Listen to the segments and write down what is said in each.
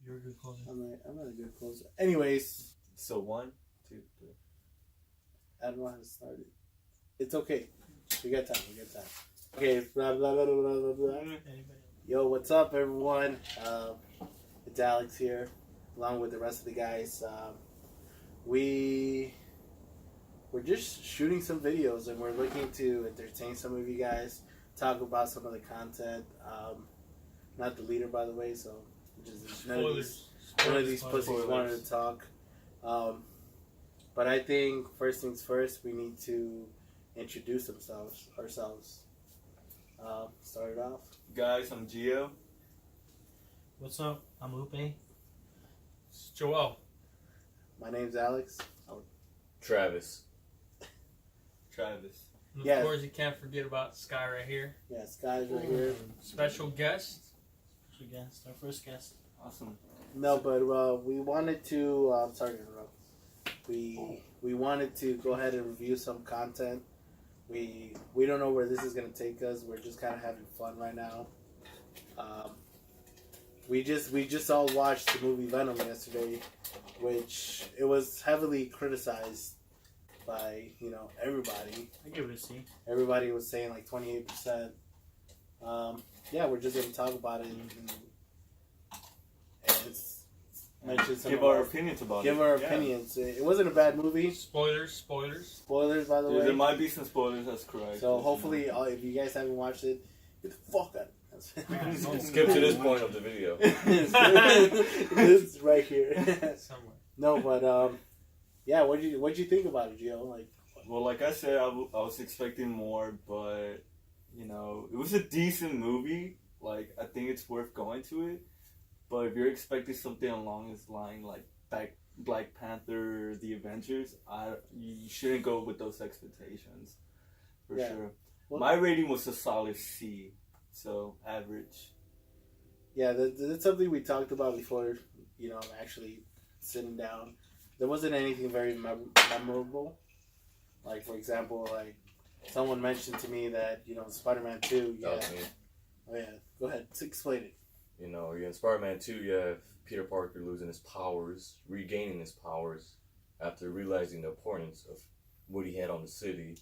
You're a good closer. I'm not a good closer. Anyways. So 1, 2, 3. I don't know how to start it. It's okay. We got time. Okay. Blah, blah, blah, blah, blah, blah. Yo, what's up, everyone? It's Alex here, along with the rest of the guys. We're just shooting some videos, and we're looking to entertain some of you guys, talk about some of the content. Not the leader, by the way, so just none of these pussies wanted to talk. But I think first things first, we need to introduce ourselves. Start it off. Guys, I'm Gio. What's up? I'm Lupe. It's Joel. My name's Alex. Travis. And of course, you can't forget about Sky right here. Yeah, Sky's right here. Special guest. Our first guest. Awesome. No, but we wanted to. Sorry to interrupt. We wanted to go ahead and review some content. We don't know where this is going to take us. We're just kind of having fun right now. We just all watched the movie Venom yesterday, which it was heavily criticized by everybody. I give it a C. Everybody was saying like 28%. Yeah, we're just going to talk about it and mention some. Give our opinions about it. Give our opinions. It wasn't a bad movie. Spoilers, by the way. There might be some spoilers. That's correct. So hopefully, if you guys haven't watched it, get the fuck out. Skip to this point of the video. It's right here. Somewhere. No, but yeah. What'd you think about it, Gio? Well, like I said, I was expecting more, but it was a decent movie. Like, I think it's worth going to it. But if you're expecting something along this line, like Black Panther, The Avengers, you shouldn't go with those expectations, for sure. Well, my rating was a solid C, so average. Yeah, that's something we talked about before. Actually sitting down. There wasn't anything very memorable. Like, for example, like someone mentioned to me that Spider-Man 2. Yeah. That was me. Oh yeah. Go ahead. Explain it. In Spider-Man 2, you have Peter Parker losing his powers, regaining his powers after realizing the importance of what he had on the city.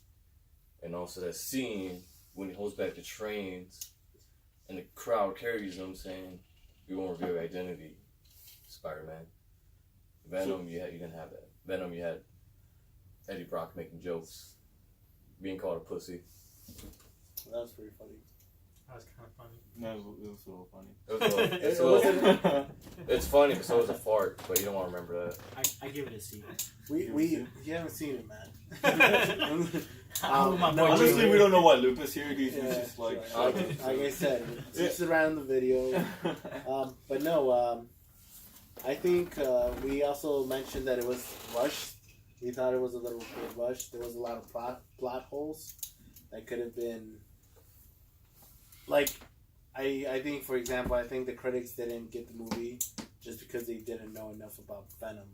And also that scene when he holds back the trains and the crowd carries him saying, "We won't reveal your identity, Spider-Man." Venom, you didn't have that. Venom, you had Eddie Brock making jokes, being called a pussy. That was pretty funny. That was kind of funny. No, it was a little funny. It's funny, but so is a fart. But you don't want to remember that. I give it a C. You haven't seen it, man. Honestly, we don't know why Lupa's here. He's just like I said, it's around the video. But no, I think we also mentioned that it was rushed. We thought it was a little bit rushed. There was a lot of plot holes that could have been. Like, I think, for example, I think the critics didn't get the movie just because they didn't know enough about Venom.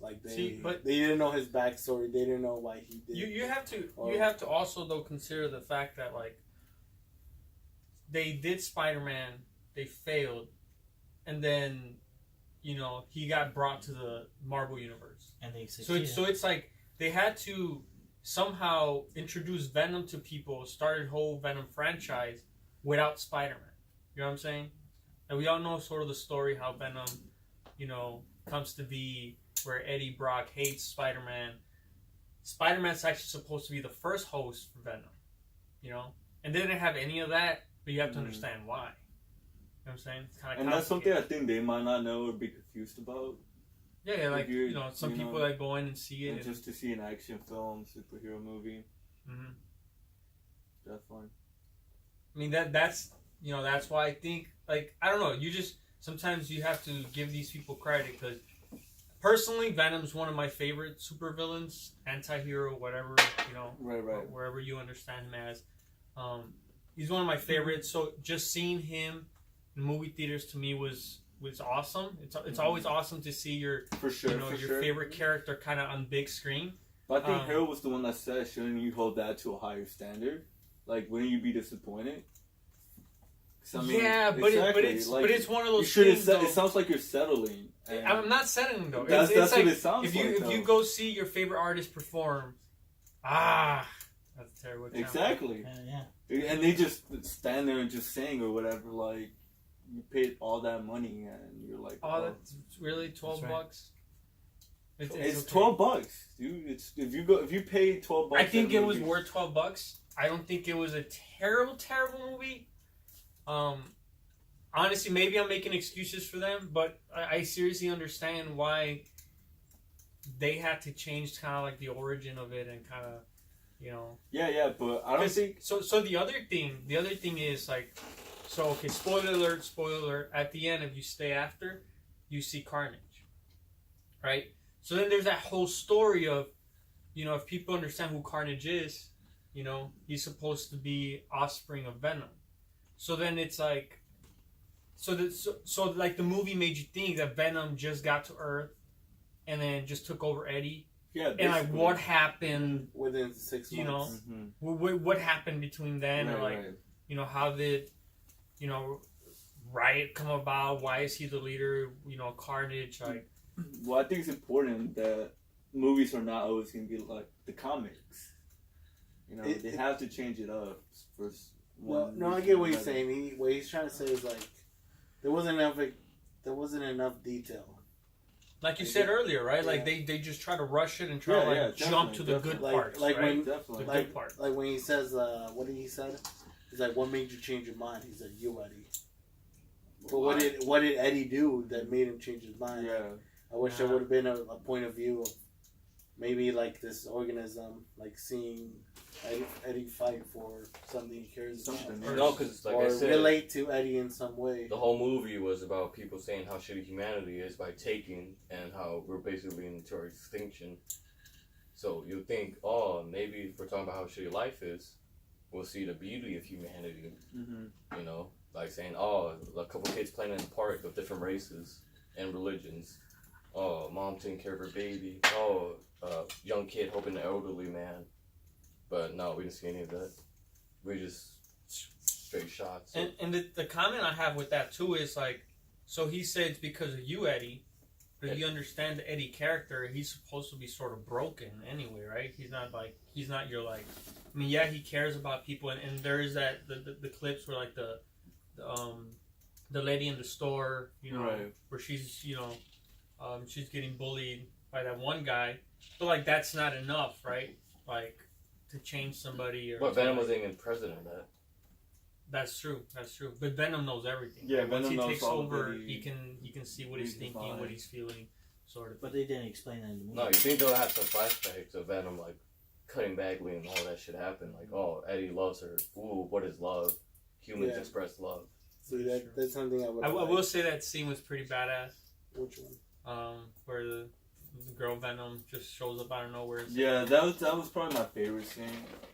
Like, they didn't know his backstory. They didn't know why he did. You have to also though consider the fact that like they did Spider-Man, they failed, and then he got brought to the Marvel universe, and they succeeded. So it's like they had to somehow introduce Venom to people, started whole Venom franchise without Spider-Man. You know what I'm saying? And we all know sort of the story how Venom, comes to be, where Eddie Brock hates Spider-Man. Spider-Man's actually supposed to be the first host for Venom, and they didn't have any of that, but you have to understand why. You know what I'm saying? It's kind of that's something I think they might not know or be confused about. Yeah, like some people that go in and see it, and just to see an action film, superhero movie. Mm-hmm. Definitely. I mean that's why I think I don't know. Sometimes you have to give these people credit because personally, Venom's one of my favorite supervillains, anti-hero, whatever right. Wherever you understand him as. He's one of my favorites. So just seeing him in movie theaters to me was awesome. It's always awesome to see your favorite character kind of on big screen. But I think Harold was the one that said, "Shouldn't you hold that to a higher standard? Like, wouldn't you be disappointed?" I mean, yeah, but exactly, it's one of you those should things. it sounds like you're settling. And I'm not settling though. That's It's like what it sounds if you like. if you go see your favorite artist perform, that's a terrible example. Exactly. Yeah. And they just stand there and just sing or whatever. Like you paid all that money and you're like, Oh, that's really $12 right. bucks. it's okay. $12, dude. It's if you pay $12. I think that it was movie- worth $12. I don't think it was a terrible movie. Honestly, maybe I'm making excuses for them, but I seriously understand why they had to change kind of like the origin of it and kind of, you know. Yeah, but I don't think. So the other thing is like, so okay, spoiler alert. At the end, if you stay after, you see Carnage, right? So then there's that whole story of, you know, if people understand who Carnage is, you know, he's supposed to be offspring of Venom. So then it's like, so like the movie made you think that Venom just got to Earth, and then just took over Eddie. Yeah, And like, basically. what happened? within 6 months. You know, Mhm. what happened between then, or like, Right. you know, how did, you know, Riot come about? Why is he the leader? You know, Carnage, like. Well, I think it's important that movies are not always going to be like the comics. You know, they have to change it up. First, No, I get what he's saying. What he's trying to say is like there wasn't enough detail. Like you said earlier, right? Yeah. Like they just try to rush it and try to like jump to the good Like- parts, like right? when- Definitely. The like, good part. like when he says, what did he said? He's like, "What made you change your mind?" He said, "You, Eddie." But what did Eddie do that made him change his mind? Yeah. I wish there would have been a point of view of maybe like this organism, like seeing Eddie fight for something he cares about, Something. No, because like or I said, relate to Eddie in some way. the whole movie was about people saying how shitty humanity is by taking, and how we're basically into our extinction. So you think, oh, maybe if we're talking about how shitty life is, we'll see the beauty of humanity. Mm-hmm. You know, like saying, oh, a couple kids playing in the park of different races and religions. Oh, mom taking care of her baby. Oh, young kid helping the elderly man. But no, we didn't see any of that. We just straight shots. And the comment I have with that too is like, so he said it's because of you, Eddie. But you understand the Eddie character, he's supposed to be sort of broken anyway, right? He's not your like, I mean, yeah, he cares about people, and there is that the clips where like the lady in the store, you know, Right. where she's, you know, she's getting bullied by that one guy, but like that's not enough, right? Like to change somebody. Or But Venom wasn't even president of that. That's true. But Venom knows everything. Yeah, Once Venom he knows takes all over, the- he can see what he's thinking, fine. what he's feeling, sort of. But they didn't explain that in the movie. No, you think they'll have some flashbacks of Venom like cutting Bagley and all that shit happen? Like, oh, Eddie loves her. Ooh, what is love? Humans Yeah. express love. See, that's something I would. I will say that scene was pretty badass. Which one? Where the girl Venom just shows up out of nowhere. Yeah, that was probably my favorite scene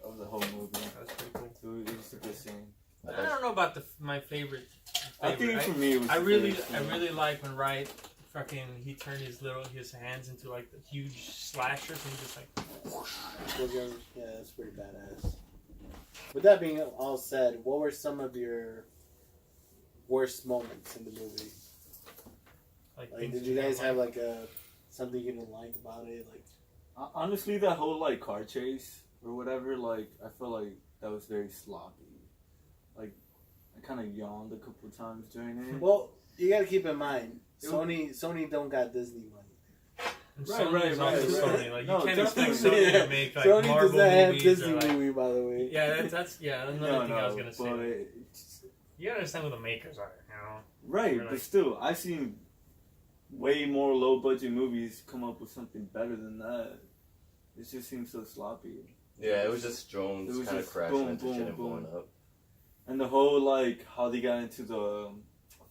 of the whole movie. That's pretty cool. It was a good scene. I don't know about my favorite. I think for me it was. I the really favorite scene. like when Riot fucking he turned his hands into like the huge slashers and he just like. Yeah, that's pretty badass. With that being all said, what were some of your worst moments in the movie? Like, things did you don't guys have like something you didn't like about it? Like, Honestly, that whole like car chase or whatever, like I feel like that was very sloppy. Like I kind of yawned a couple of times during it. well, you got to keep in mind, Sony don't got Disney money. And Right, Sony's right. always Sony. Like No, you can't expect definitely. Sony Yeah. to make like Sony does Marvel not have movies Disney or, like, movie, by the way. yeah, that's another thing I was gonna say. But You gotta understand who the makers are, you know. right, Or, but like- still, I've seen way more low budget movies come up with something better than that. It just seems so sloppy. Yeah, it was just drones It was kind of just crashing boom, into boom, shit and boom. blowing up. And the whole like how they got into the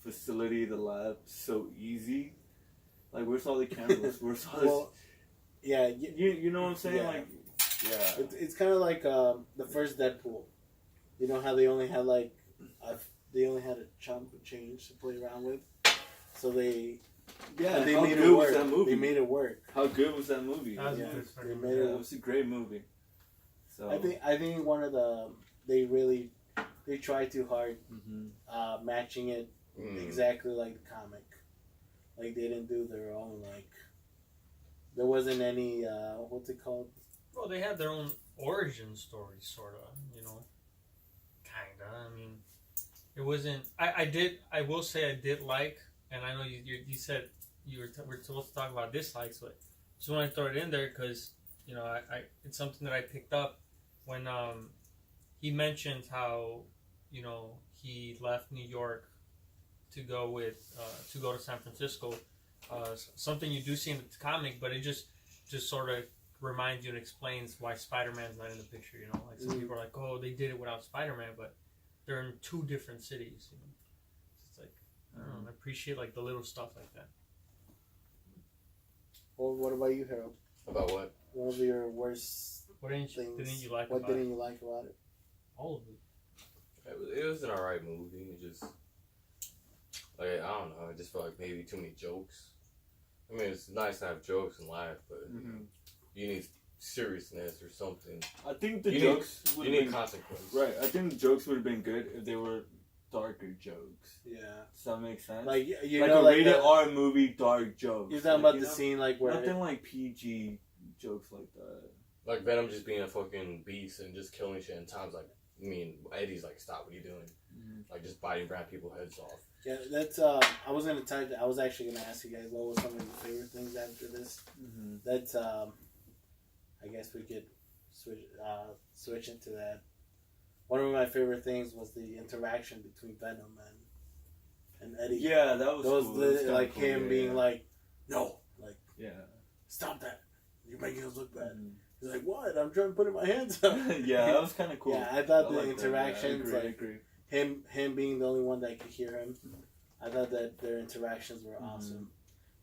facility, the lab, so easy. Like, where's all the cameras? Where's all this? Well, yeah, You know what I'm saying? Yeah. Like, yeah. it's kind of like the first Deadpool. You know how they only had a chunk of change to play around with, so they Yeah, they how made good it was work. that movie? They made it work. How good was that movie? That was Yeah, a good they fucking made Yeah, it. it was a great movie. So I think one of they really they tried too hard matching it exactly like the comic. Like they didn't do their own like. There wasn't any what's it called? Well, they had their own origin story, sort of. You know, kinda. I mean, it wasn't. I will say I did like, and I know you said we're supposed to talk about dislikes, but just want to throw it in there because you know I it's something that I picked up when he mentioned how you know he left New York to go to San Francisco. Something you do see in the comic, but it just sort of reminds you and explains why Spider-Man's not in the picture. You know, like some people are like, oh, they did it without Spider-Man, but they're in two different cities. You know, it's like I don't know. I appreciate like the little stuff like that. Well, what about you, Harold? About what? One of your worst What didn't you like? What about didn't it? you like about it? All of it. It was an alright movie. It just like I don't know. I just felt like maybe too many jokes. I mean, it's nice to have jokes and laugh, but you need seriousness or something. I think the You jokes You would need have consequence. been right. I think the jokes would have been good if they were darker jokes. Yeah. Does that make sense? Like you like know, a like rated the, R movie, dark jokes. you're talking Like, about you the know, scene like where nothing like PG jokes like that. Like Venom just being a fucking beast and just killing shit, and Tom's like, Eddie's like, stop, what are you doing? Like just biting brown people's heads off. yeah, that's I was gonna type. I was actually gonna ask you guys what was some of your favorite things after this. That's I guess we could switch into that. One of my favorite things was the interaction between Venom and Eddie. Yeah, that was Those cool. That was kinda like cool, him yeah, being yeah. like, no, like yeah. stop that. You're making us look bad. He's like, what? I'm trying to put in my hands up. Yeah, that was kind of cool. Yeah, I thought the like that, interactions, yeah, I like agree. him being the only one that could hear him, I thought that their interactions were awesome.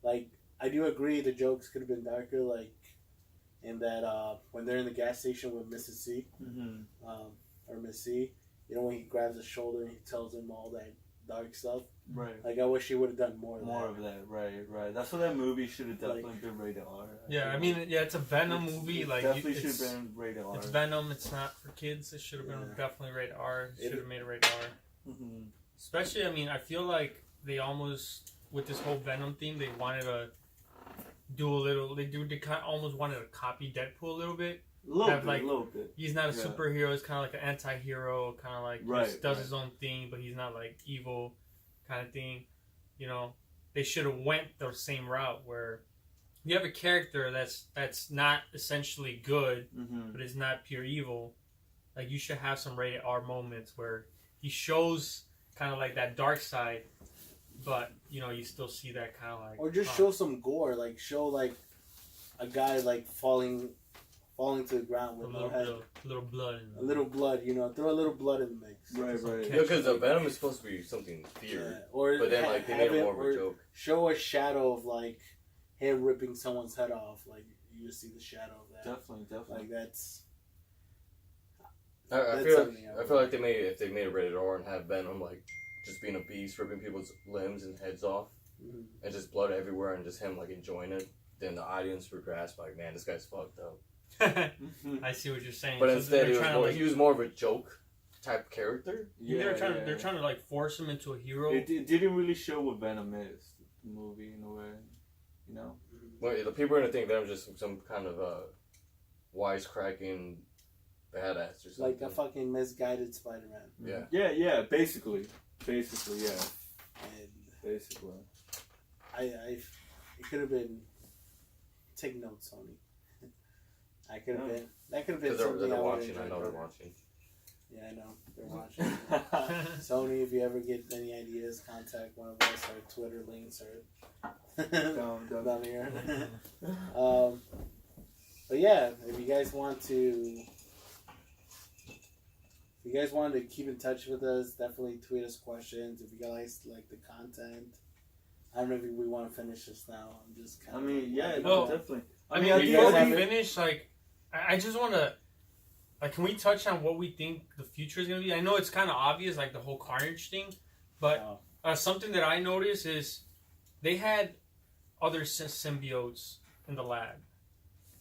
Like, I do agree the jokes could have been darker, like in that when they're in the gas station with Mrs. C, or Miss C, you know, when he grabs his shoulder and he tells him all that dark stuff. Right. Like, I wish he would have done more Of that, right. That's what that movie should have definitely been rated R. Yeah, I mean, yeah, it's a Venom movie. Like, definitely should have been rated R. It's Venom. It's not for kids. It should have been definitely rated R. Should have made it rated R. Especially, I mean, I feel like they almost with this whole Venom theme, they wanted to do a little. They almost wanted to copy Deadpool a little bit. A little bit. He's not a superhero. He's kind of like an anti-hero. Kind of like just does his own thing, but he's not like evil, kind of thing. You know, they should have went the same route where you have a character that's not essentially good, but is not pure evil. Like, you should have some rated R moments where he shows kind of like that dark side, but you know, you still see that kind of like, or just show some gore, like show like a guy like falling to the ground with no head, little blood, a little blood, you know, throw a little blood in the mix. Right. Yeah, because the Venom is supposed to be something feared, or but then like they made it more of a joke. Show a shadow of like him ripping someone's head off, like you just see the shadow of that. Definitely. Like that's. I feel like if they made it rated R and have Venom like just being a beast, ripping people's limbs and heads off, and just blood everywhere, and just him like enjoying it, then the audience would grasp like, man, this guy's fucked up. I see what you're saying. But so instead, he was more of a joke type character. Yeah, they're trying to like force him into a hero. It didn't really show what Venom is, the movie, in a way, you know. Well, the people are gonna think Venom's just some kind of wisecracking badass or something. Like a fucking misguided Spider-Man. Yeah. Basically, yeah. And Basically. it could have been. Take notes, Sony. That could have been something they're I would watching. I know they're watching. Yeah, I know they're watching. Sony, if you ever get any ideas, contact one of us. Our Twitter links are down here. But yeah, if you guys wanted to keep in touch with us, definitely tweet us questions. If you guys like the content, I don't know if we want to finish this now. I'm just kind of. Definitely. I mean, before we finish, like, I just want to, like, can we touch on what we think the future is going to be? I know it's kind of obvious, like, the whole Carnage thing, but something that I noticed is they had other symbiotes in the lab.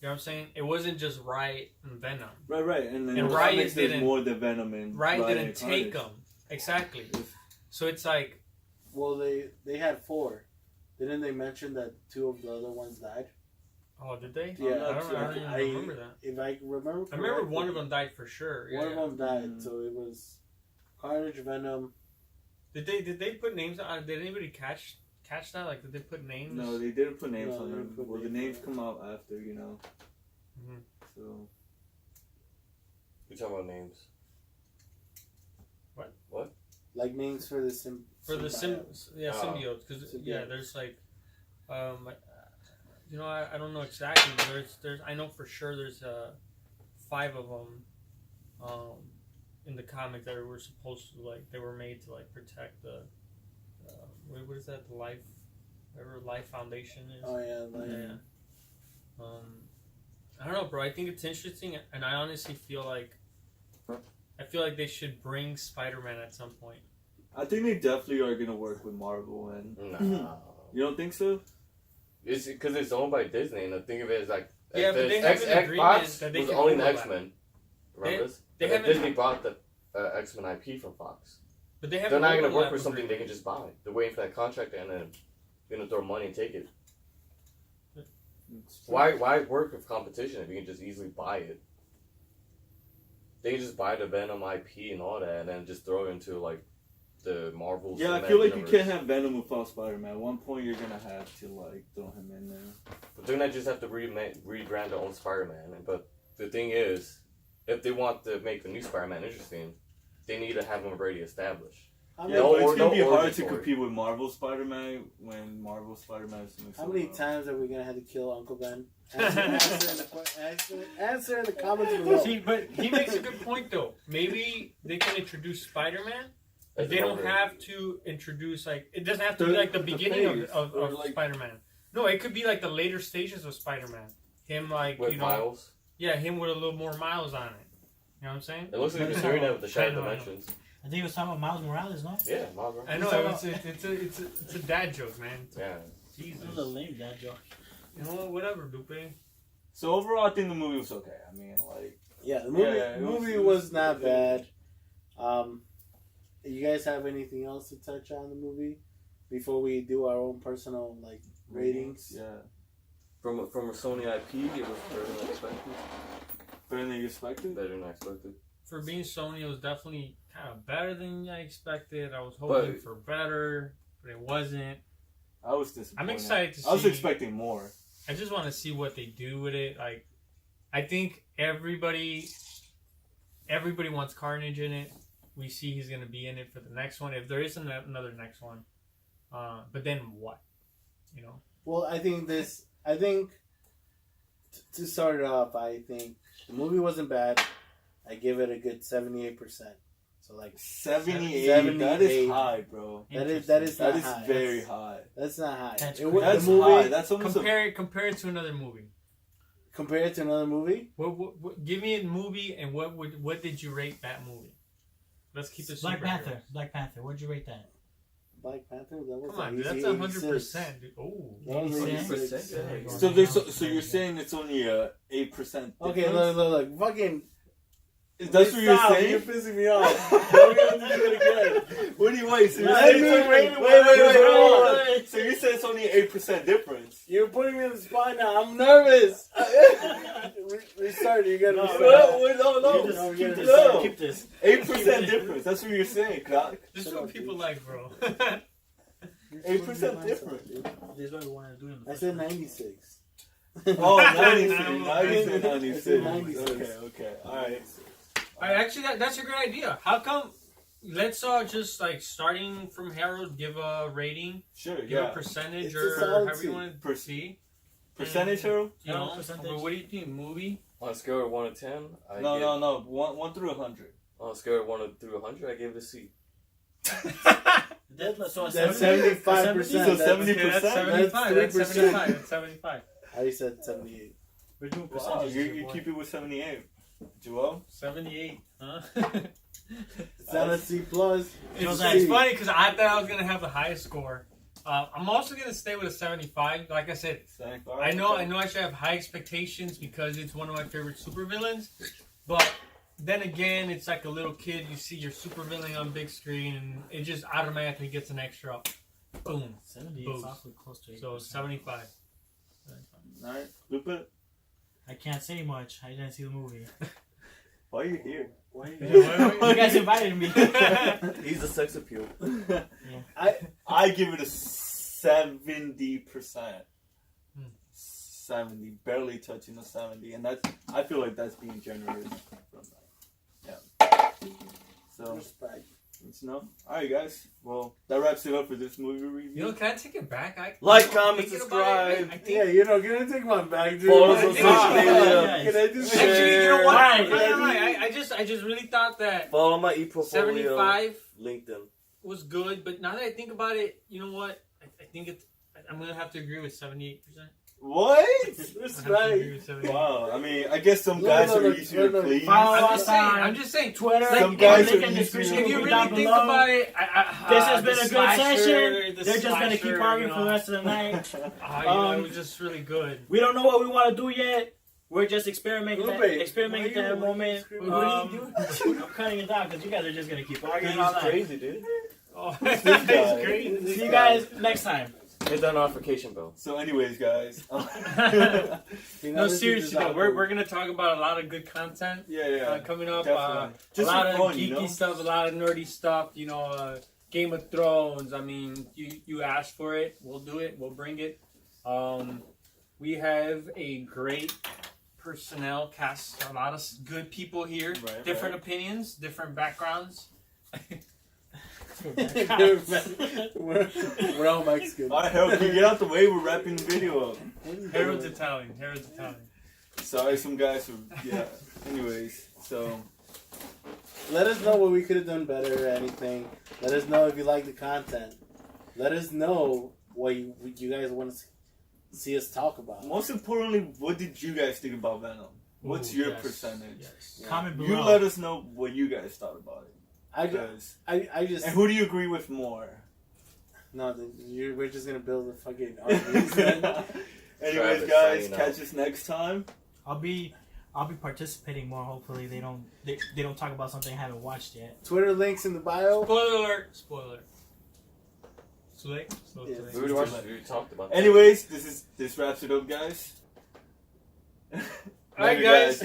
You know what I'm saying? It wasn't just Riot and Venom. Right. And then And the Riot comics, there's didn't- more than Venom and Riot didn't and take Carnage. them. Exactly. So it's like, Well, they had 4. Didn't they mention that 2 of the other ones died? oh, did they? Yeah, I don't even remember that. If I remember I remember correctly, one of them died for sure. One Yeah. of them died, Mm. so it was Carnage, Venom. Did they put names on? Did anybody catch that? Like, did they put names? No, they didn't put names No, on they them. didn't put Well, the names names on come out after, you know. Mhm. So We talking about names. Like names for the For the symbiotes. symbiotes, because Symbiote. there's like, I don't know exactly. But there's I know for sure there's 5 of them, in the comic that were supposed to they were made to protect the, what is that, the life, whatever Life Foundation is. Oh yeah, like, Yeah. I don't know, bro. I think it's interesting, and I honestly feel like they should bring Spider-Man at some point. I think they definitely are gonna work with Marvel, and Nah. you don't think so? It's because it's owned by Disney, and the thing of it is like, Yeah, but the they have an agreement Fox that they was can owning the overlap. X-Men. Remember this? they And then haven't- Disney bought the X-Men IP from Fox. But they have. They're not going gonna to work with something they can just buy. They're waiting for that contract, and then they're gonna throw money and take it. Why work with competition if you can just easily buy it? They can just buy the Venom IP and all that, and then just throw it into the Marvel. Yeah, I Cinematic feel like universe. you can't have Venom without Spider-Man. At one point, you're gonna have to throw him in there. But they're not just have to rebrand their own Spider-Man. But the thing is, if they want to make the new Spider-Man interesting, they need to have him already established. how Yeah, many, but it's gonna be origin hard to story. compete with Marvel Spider-Man when Marvel Spider-Man is doing so how many well. times are we gonna have to kill Uncle Ben? Answer in the comments below. See, but he makes a good point though. Maybe they can introduce Spider-Man. But As they don't Marvel. have to introduce it doesn't have to be The- like the the beginning phase, of or, like- Spider-Man. No, it could be like the later stages of Spider-Man. Him With Miles. yeah, him with a little more miles on it. You know what I'm saying? It looks like they're doing that with the I Shattered know. Dimensions. I think he was talking about Miles Morales, no? Yeah, Miles. I know it's a dad joke, man. Yeah. Jesus. That was a lame dad joke. You know what? Whatever, Lupe. So overall, I think the movie was okay. I mean, Yeah, the movie, Yeah, it movie was- was not bad. You guys have anything else to touch on the movie before we do our own personal ratings? Yeah, From a Sony IP, it was better than expected. better than you expected. Better than I expected. For being Sony, it was definitely kind of better than I expected. I was hoping But- for better, but it wasn't. I was disappointed. I'm excited to see. I was expecting more. I just want to see what they do with it. I think everybody wants Carnage in it. We see he's going to be in it for the next one, if there isn't another next one. But then what? You know? Well, I think to start it off, I think the movie wasn't bad. I give it a good 78%. So 78. 78. That is high, bro. that is That not is high. very high. That's not high. That's It wa- That's the movie high. That's almost Compare it to another movie. compared to another movie. What, give me a movie and what did you rate that movie? Let's keep it Black superheroes. Panther. Black Panther. What'd you rate that? Black Panther. That was Come on, dude, easy that's 86. 100%. Dude. Oh, That was 86. 86. Yeah. So you're saying it's only a 8%. Okay, difference? look, fucking. That's what you're Stop, saying. You're pissing me off. We're gonna do it again. What do you wait? So you're Let saying me it's only- rate it wait, whatever hold I on. So you said it's only 8% difference. You're putting me in the spot now. I'm nervous. Restart. You gotta restart. No. Keep this. No. Keep this. 8% difference. That's what you're saying, Clark. this is Shut what up, people dude. like, bro. 8% difference. This is what we wanted to do in the I first said one. 96. Oh, 96. No, Now you said I 96. said 96. Okay. Alright. Actually, that's a great idea. How come? Let's just starting from Harold, give a rating, Sure, give a yeah. percentage, It's a or solid however you C. want to see. Percentage, Harold? You Yeah, know, percentage. what do you think? Movie? On a scale of 1 to 10, I No. give, 1 through 100. On a scale of 1 through 100, I give it a C. So a That's 70? 75%. So 70%? Yeah, that's 75. That's That's 3%. 75. That's 75. I said 78. We're doing Wow, percentages. you here, boy. keep it with 78. Joel? 78. Huh? It's not a C plus. It's C. funny because I thought I was gonna have the highest score I'm also gonna stay with a 75. Like I said, 75? I know I should have high expectations because it's one of my favorite supervillains, but then again, it's like a little kid. You see your supervillain on big screen, and it just automatically gets an extra. Boom. 70 Boost. is awfully close to 80%. So 75. Alright, Lupa, I can't say much. I didn't see the movie. why are you here? Why are You guys invited me. He's the sex appeal. I give it a 70%. 70, barely touching the 70, and I feel like that's being generous from that. Yeah. So Respect. it's enough. Alright guys. Well, that wraps it up for this movie review. You know, can I take it back? Like, comment, Thinking about it, subscribe. I think, Yeah, you know, can I take my back, dude? Follow us on Yeah. social media. Can I just actually, you know what? Right. I just really thought that Follow my e-portfolio. 75 LinkedIn. was good, but now that I think about it, you know what? I think I'm gonna have to agree with 78%. What? That's I right. agree with 78%. Wow. I mean, I guess some guys are easier to please. Follow us I'm just saying. Twitter. Some Like, guys link are in the easier description to If you will be really down think below. about it, This has been the a good session. slasher, the They're just gonna keep slasher, arguing you for the know, rest of the night. it was just really good. We don't know what we want to do yet. We're just experimenting. Lupe, Experimenting why at the you moment. screaming? What are you I'm cutting it down because you guys are just gonna keep arguing all He's night. crazy, dude. Oh, This that's guy. great. See you guys next time. Hit that notification bell. So, anyways, guys. You know, No, this is seriously though, awkward. we're gonna talk about a lot of good content yeah. coming up. Definitely. A Just lot for of fun, geeky you know? stuff, a lot of nerdy stuff. You know, Game of Thrones. I mean, you asked for it, we'll do it. We'll bring it. We have a great personnel cast. A lot of good people here. Right, Different opinions, different backgrounds. we're all Mexican. Alright, Harold, can you get out the way? We're wrapping the video up. Harold's Italian. Harold's Italian. Sorry, some guys yeah. Anyways, so. Let us know what we could have done better or anything. Let us know if you like the content. Let us know what you guys want to see us talk about. Most importantly, what did you guys think about Venom? What's Ooh, your yes, percentage? yes. Comment below. You let us know what you guys thought about it. I Because- just and who do you agree with more? no. We're just gonna build a fucking armies. Then. Anyways, Travis, guys, signing catch out. us next time. I'll be participating more. Hopefully they don't talk about something I haven't watched yet. Twitter links in the bio. Spoiler alert. Spoiler alert. Too late? So Yeah. too late. We already watched it. We talked about that. Anyways, this wraps it up, guys. Alright, Later, guys.